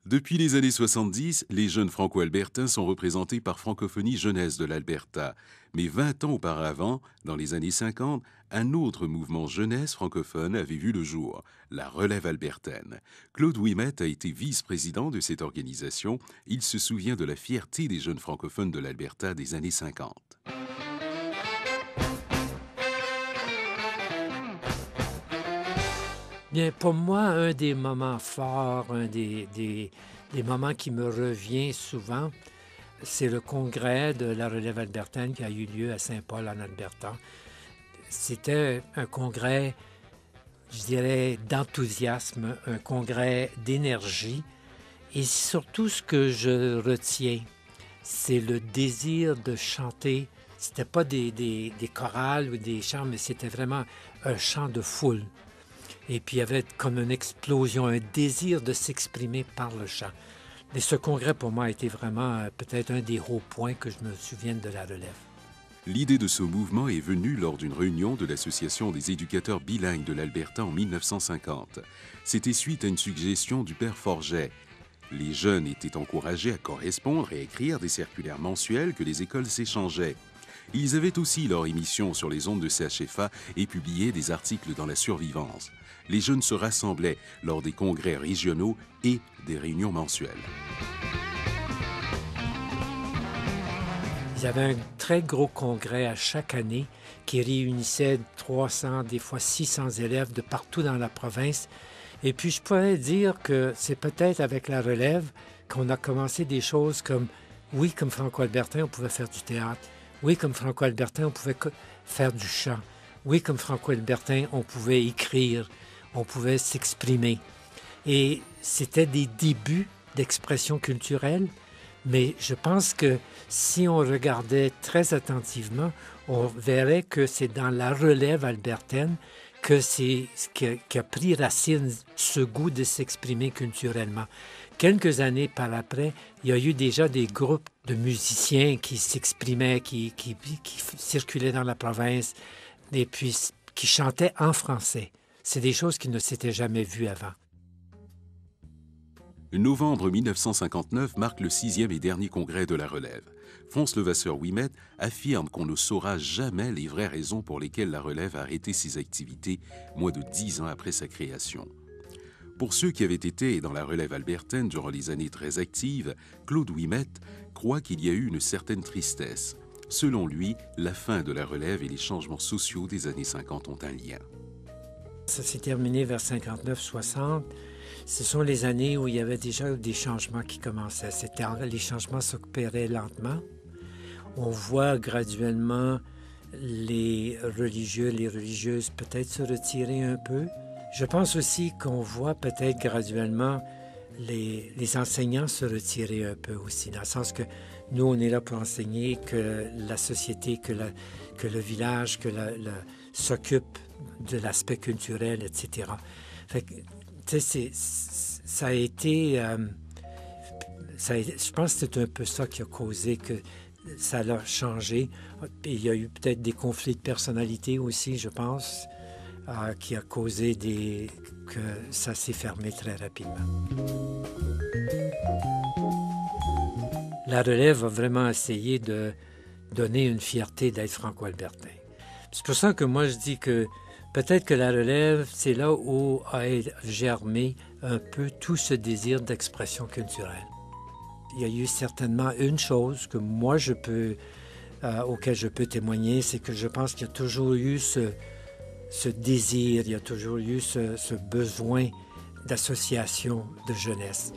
Depuis les années 70, les jeunes franco-albertains sont représentés par Francophonie Jeunesse de l'Alberta. Mais 20 ans auparavant, dans les années 50, un autre mouvement jeunesse francophone avait vu le jour, la Relève albertaine. Claude Ouimet a été vice-président de cette organisation. Il se souvient de la fierté des jeunes francophones de l'Alberta des années 50. Bien, pour moi, un des moments forts, des moments qui me revient souvent, c'est le congrès de la Relève albertaine qui a eu lieu à Saint-Paul, en Alberta. C'était un congrès, je dirais, d'enthousiasme, un congrès d'énergie. Et surtout, ce que je retiens, c'est le désir de chanter. C'était pas des chorales ou des chants, mais c'était vraiment un chant de foule. Et puis, il y avait comme une explosion, un désir de s'exprimer par le chant. Et ce congrès, pour moi, a été vraiment peut-être un des hauts points que je me souvienne de la Relève. L'idée de ce mouvement est venue lors d'une réunion de l'Association des éducateurs bilingues de l'Alberta en 1950. C'était suite à une suggestion du père Forget. Les jeunes étaient encouragés à correspondre et à écrire des circulaires mensuels que les écoles s'échangeaient. Ils avaient aussi leur émission sur les ondes de CHFA et publiaient des articles dans la survivance. Les jeunes se rassemblaient lors des congrès régionaux et des réunions mensuelles. Il y avait un très gros congrès à chaque année qui réunissait 300, des fois 600 élèves de partout dans la province. Et puis, je pourrais dire que c'est peut-être avec la Relève qu'on a commencé des choses comme, oui, comme franco-albertain, on pouvait faire du théâtre. Oui, comme franco-albertain, on pouvait faire du chant. Oui, comme franco-albertain, on pouvait écrire, on pouvait s'exprimer. Et c'était des débuts d'expression culturelle, mais je pense que si on regardait très attentivement, on verrait que c'est dans la Relève albertaine que c'est qui a pris racine ce goût de s'exprimer culturellement. Quelques années par après, il y a eu déjà des groupes de musiciens qui s'exprimaient, qui circulaient dans la province et puis qui chantaient en français. C'est des choses qui ne s'étaient jamais vues avant. Novembre 1959 marque le 6e et dernier congrès de la Relève. Franz Levasseur-Ouimet affirme qu'on ne saura jamais les vraies raisons pour lesquelles la Relève a arrêté ses activités moins de 10 ans après sa création. Pour ceux qui avaient été dans la Relève albertaine durant les années très actives, Claude Ouimet croit qu'il y a eu une certaine tristesse. Selon lui, la fin de la Relève et les changements sociaux des années 50 ont un lien. Ça s'est terminé vers 59-60. Ce sont les années où il y avait déjà des changements qui commençaient. Les changements s'opéraient lentement. On voit graduellement les religieux, les religieuses peut-être se retirer un peu. Je pense aussi qu'on voit peut-être graduellement les enseignants se retirer un peu aussi, dans le sens que nous, on est là pour enseigner que la société, que le village, s'occupe de l'aspect culturel, etc. Fait que, tu sais, ça a été... je pense que c'est un peu ça qui a causé que ça l'a changé. Il y a eu peut-être des conflits de personnalité aussi, je pense, qui a causé que ça s'est fermé très rapidement. La Relève a vraiment essayé de donner une fierté d'être franco-albertain. C'est pour ça que moi je dis que peut-être que la Relève, c'est là où a germé un peu tout ce désir d'expression culturelle. Il y a eu certainement une chose que moi auquel je peux témoigner, c'est que je pense qu'il y a toujours eu ce désir, il y a toujours eu ce besoin d'association de jeunesse.